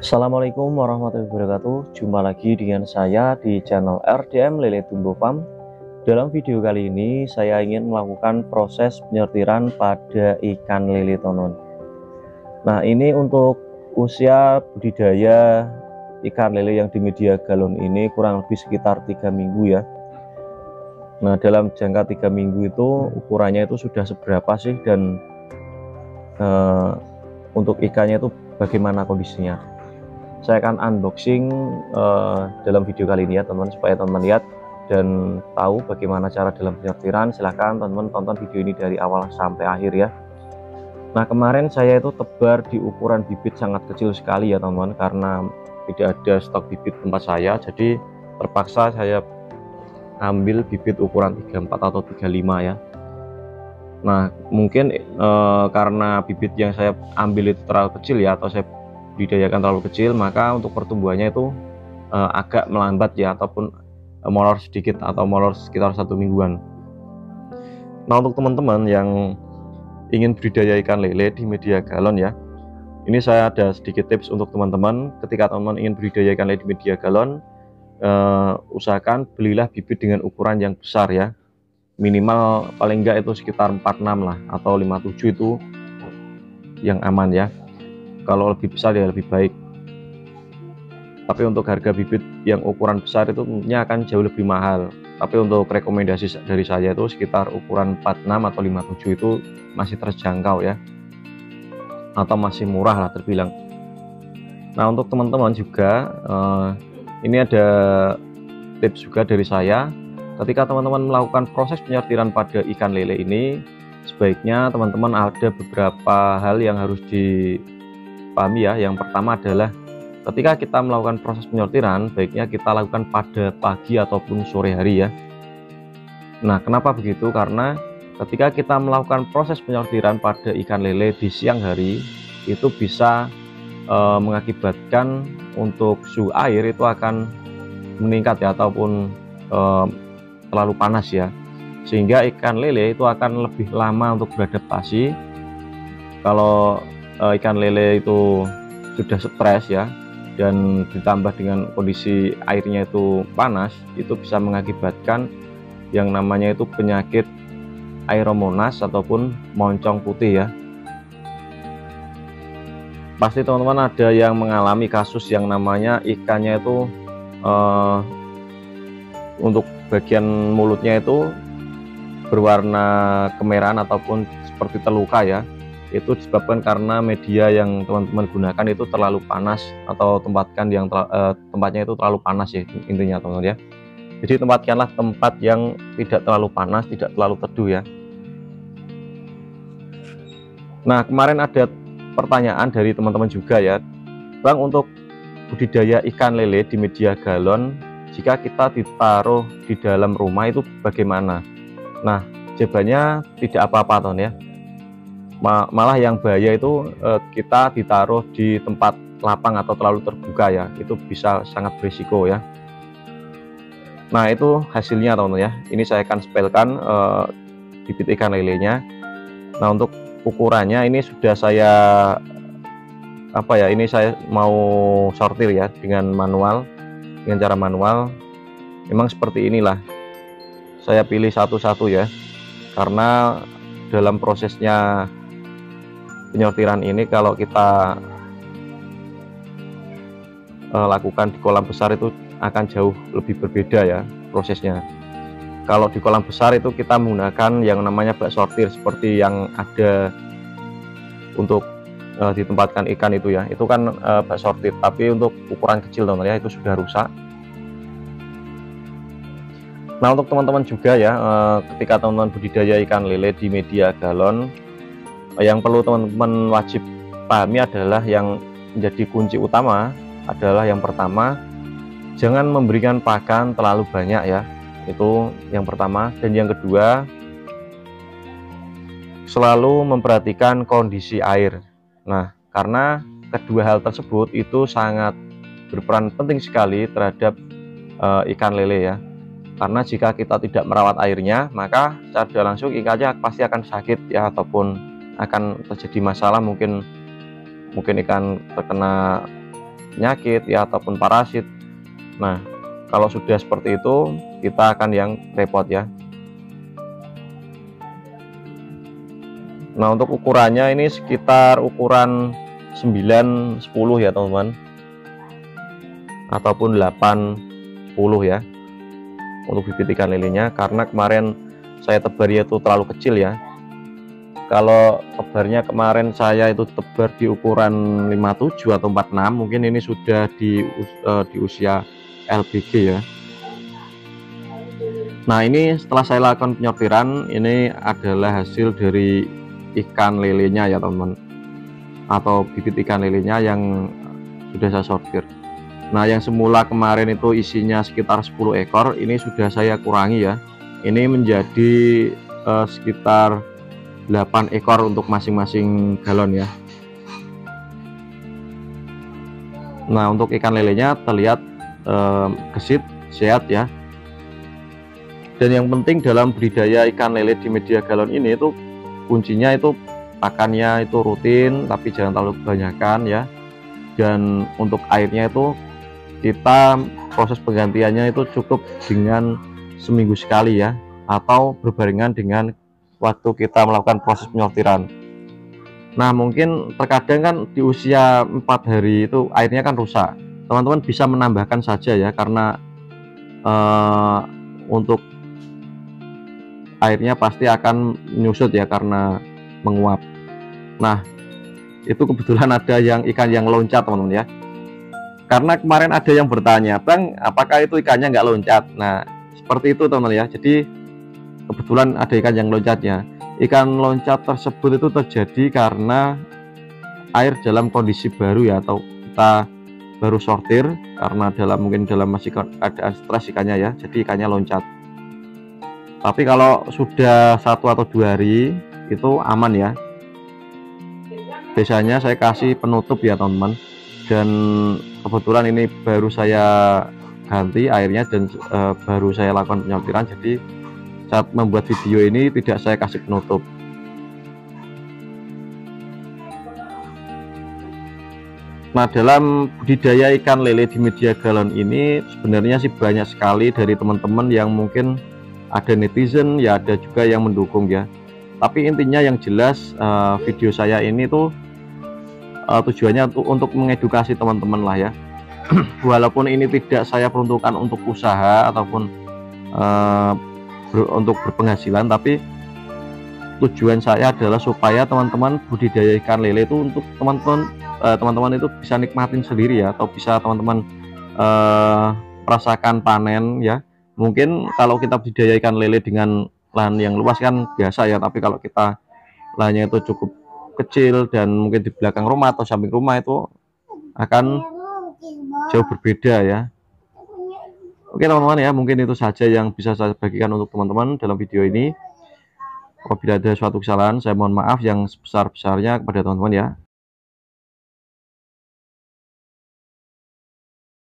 Assalamualaikum warahmatullahi wabarakatuh. Jumpa lagi dengan saya di channel RDM Lele Tumbuh Farm. Dalam video kali ini saya ingin melakukan proses penyortiran pada ikan lele tonon. Nah, ini untuk usia budidaya ikan lele yang di media galon ini kurang lebih sekitar 3 minggu ya. Nah, dalam jangka 3 minggu itu ukurannya itu sudah seberapa sih, dan untuk ikannya itu bagaimana kondisinya. Saya akan unboxing dalam video kali ini ya teman-teman, supaya teman-teman lihat dan tahu bagaimana cara dalam penyortiran. Silahkan teman-teman tonton video ini dari awal sampai akhir ya. Nah, kemarin saya itu tebar di ukuran bibit sangat kecil sekali ya teman-teman, karena tidak ada stok bibit tempat saya, jadi terpaksa saya ambil bibit ukuran 34 atau 35 ya. Nah, mungkin karena bibit yang saya ambil itu terlalu kecil ya, atau saya budidayakan terlalu kecil, maka untuk pertumbuhannya itu agak melambat ya, ataupun molor sedikit atau molor sekitar 1 mingguan. Nah, untuk teman-teman yang ingin budidaya ikan lele di media galon ya, ini saya ada sedikit tips untuk teman-teman. Ketika teman-teman ingin budidaya ikan lele di media galon, usahakan belilah bibit dengan ukuran yang besar ya, minimal paling enggak itu sekitar 46 lah, atau 57 itu yang aman ya. Kalau lebih besar ya lebih baik. Tapi untuk harga bibit yang ukuran besar itu tentunya akan jauh lebih mahal. Tapi untuk rekomendasi dari saya itu sekitar ukuran 46 atau 57 itu masih terjangkau ya, atau masih murah lah terbilang. Nah, untuk teman-teman juga ini ada tips juga dari saya. Ketika teman-teman melakukan proses penyortiran pada ikan lele ini, sebaiknya teman-teman ada beberapa hal yang harus dipahami ya. Yang pertama adalah ketika kita melakukan proses penyortiran, baiknya kita lakukan pada pagi ataupun sore hari ya. Nah, kenapa begitu? Karena ketika kita melakukan proses penyortiran pada ikan lele di siang hari, itu bisa mengakibatkan untuk suhu air itu akan meningkat ya, ataupun terlalu panas ya, sehingga ikan lele itu akan lebih lama untuk beradaptasi. Kalau ikan lele itu sudah stres ya, dan ditambah dengan kondisi airnya itu panas, itu bisa mengakibatkan yang namanya itu penyakit aeromonas ataupun moncong putih ya. Pasti teman-teman ada yang mengalami kasus yang namanya ikannya itu untuk bagian mulutnya itu berwarna kemerahan ataupun seperti terluka ya. Itu disebabkan karena media yang teman-teman gunakan itu terlalu panas, atau tempatnya itu terlalu panas ya intinya teman-teman ya. Jadi tempatkanlah tempat yang tidak terlalu panas, tidak terlalu teduh ya. Nah, kemarin ada pertanyaan dari teman-teman juga ya, Bang, untuk budidaya ikan lele di media galon, jika kita ditaruh di dalam rumah itu bagaimana? Nah, jawabannya tidak apa-apa teman ya. Malah yang bahaya itu kita ditaruh di tempat lapang atau terlalu terbuka ya, itu bisa sangat berisiko ya. Nah, itu hasilnya teman-teman ya. Ini saya akan spelkan bibit ikan lelenya. Nah, untuk ukurannya ini sudah saya ini saya mau sortir ya dengan cara manual. Memang seperti inilah, saya pilih satu-satu ya, karena dalam prosesnya penyortiran ini kalau kita lakukan di kolam besar itu akan jauh lebih berbeda ya prosesnya. Kalau di kolam besar itu kita menggunakan yang namanya bak sortir, seperti yang ada untuk ditempatkan ikan itu ya, itu kan bak sortir. Tapi untuk ukuran kecil teman-teman ya, itu sudah rusak. Nah, untuk teman-teman juga ya, ketika teman-teman budidaya ikan lele di media galon, yang perlu teman-teman wajib pahami adalah, yang menjadi kunci utama adalah yang pertama, jangan memberikan pakan terlalu banyak ya. Itu yang pertama. Dan yang kedua, selalu memperhatikan kondisi air. Nah, karena kedua hal tersebut itu sangat berperan penting sekali terhadap ikan lele ya. Karena jika kita tidak merawat airnya, maka secara langsung ikannya pasti akan sakit ya, ataupun akan terjadi masalah, mungkin ikan terkena penyakit ya ataupun parasit. Nah, kalau sudah seperti itu kita akan yang repot ya. Nah, untuk ukurannya ini sekitar ukuran 9-10 ya teman-teman, ataupun 8-10 ya untuk bibit ikan lelenya, karena kemarin saya tebarnya itu terlalu kecil ya. Kalau tebarnya kemarin saya itu tebar di ukuran 57 atau 46, mungkin ini sudah di usia LBG ya. Nah, ini setelah saya lakukan penyortiran, ini adalah hasil dari ikan lelenya ya teman-teman, atau bibit ikan lelenya yang sudah saya sortir. Nah, yang semula kemarin itu isinya sekitar 10 ekor, ini sudah saya kurangi ya. Ini menjadi sekitar 8 ekor untuk masing-masing galon ya. Nah, untuk ikan lelenya terlihat gesit, sehat ya. Dan yang penting dalam budidaya ikan lele di media galon ini itu kuncinya itu pakannya itu rutin, tapi jangan terlalu kebanyakan ya. Dan untuk airnya itu kita proses penggantiannya itu cukup dengan seminggu sekali ya, atau berbarengan dengan waktu kita melakukan proses penyortiran. Nah, mungkin terkadang kan di usia 4 hari itu airnya kan rusak. Teman-teman bisa menambahkan saja ya, karena untuk airnya pasti akan menyusut ya karena menguap. Nah, itu kebetulan ada yang ikan yang loncat teman-teman ya. Karena kemarin ada yang bertanya, Bang, apakah itu ikannya nggak loncat? Nah, seperti itu teman-teman ya. Jadi kebetulan ada ikan yang loncatnya. Ikan loncat tersebut itu terjadi karena air dalam kondisi baru ya, atau kita baru sortir karena mungkin dalam masih keadaan stres ikannya ya, jadi ikannya loncat. Tapi kalau sudah 1 atau 2 hari itu aman ya. Biasanya saya kasih penutup ya teman-teman, dan kebetulan ini baru saya ganti airnya dan baru saya lakukan penyortiran, jadi saat membuat video ini tidak saya kasih penutup. Nah, dalam budidaya ikan lele di media galon ini sebenarnya sih banyak sekali dari teman-teman yang mungkin ada netizen ya, ada juga yang mendukung ya. Tapi intinya yang jelas video saya ini tuh tujuannya untuk mengedukasi teman-teman lah ya. Walaupun ini tidak saya peruntukkan untuk usaha ataupun untuk berpenghasilan, tapi tujuan saya adalah supaya teman-teman budidaya ikan lele itu untuk teman-teman itu bisa nikmatin sendiri ya, atau bisa teman-teman merasakan panen ya. Mungkin kalau kita budidaya ikan lele dengan lahan yang luas kan biasa ya, tapi kalau kita lahannya itu cukup kecil dan mungkin di belakang rumah atau samping rumah, itu akan jauh berbeda ya. Oke teman-teman ya, mungkin itu saja yang bisa saya bagikan untuk teman-teman dalam video ini. Apabila ada suatu kesalahan, saya mohon maaf yang sebesar-besarnya kepada teman-teman ya.